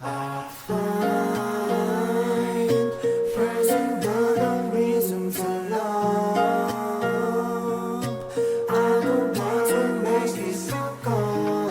I find present but a reason to love. I don't want to make this cold.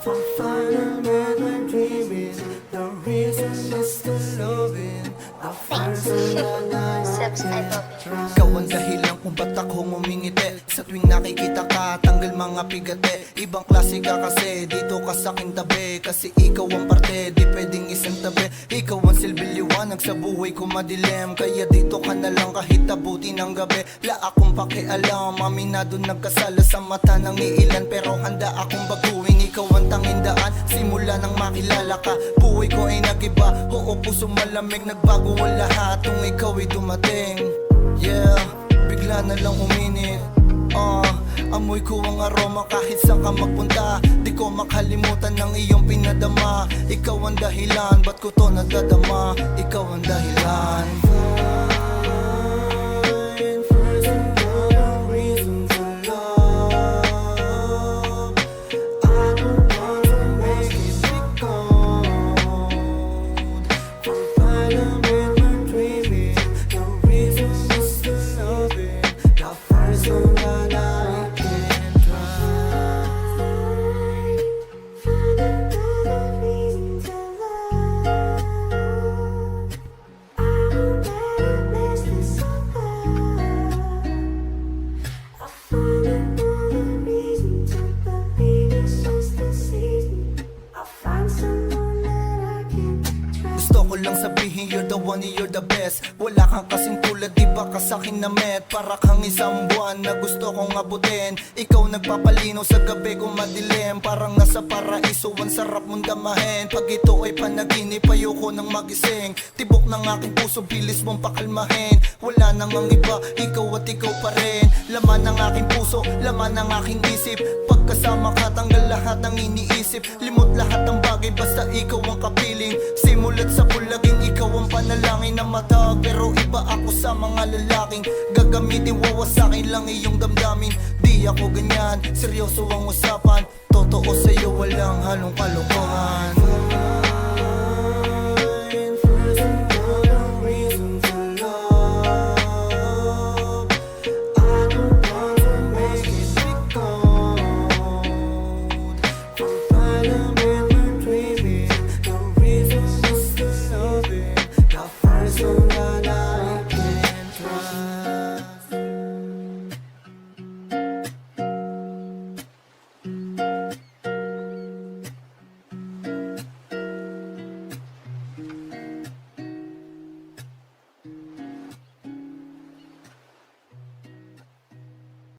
For final man when dreaming, the reason is to loving the person that Steps I love you. Ikaw ang dahilan kung ba't ako ngumingiti. Sa tuwing nakikita ka, tanggal mga pigate. Ibang klase ka kasi, dito ka sa aking tabi. Kasi ikaw ang parte, di pwedeng isang tabi. Ikaw ang silbi liwanag sa buhay ko madilim. Kaya dito ka na lang kahit abuti ng gabi. La akong pakialam, aminado nagkasala sa mata ng iilan. Pero handa akong baguhin, ikaw ang tanging daan. Simula nang makilala ka, buhay ko ay nagiba. Oo, puso malamig, nagbago ang lahat nung ikaw ay dumating. Yeah, bigla na lang uminit. Amoy ko ang aroma kahit saan ka magpunta. Di ko makalimutan ng iyong pinadama. Ikaw ang dahilan, ba't ko to nadadama? Ikaw ang dahilan. present but a reason to love. I don't want to make it cold. For final man when dreaming, the reason is to love it. The person that I can trust. Finding but a reason to love. I don't let it make this so cold. I find another reason to believe it's just a season. I find someone that I can trust. Gusto ko lang sabihin you're the one, you're the best. Wala kang kasing tulad, di ba ka sa'kin na met? Para kang isang buwan na gusto kong abutin. Ikaw nagpapalinaw sa gabi kung madilim. Parang nasa paraiso, ang sarap mong damahin. Pag ito ay panaginip, ayoko nang magising. Tibok ng aking puso, bilis mong pakalmahin. Wala nang ang iba, ikaw at ikaw pa rin. Laman ng aking puso, laman ng aking isip. Pagkasama ka, tanggal lahat ng iniisip. Limot lahat ng bagay, basta ikaw ang kapiling. Simulat sa pulaging, ikaw ang panalangin na matag. Pero iba ako sa mga lalaking gagamitin, wawasakin lang iyong damdamin. Di ako ganyan, seryoso ang usapan. Totoo sa'yo, walang halong kalokohan.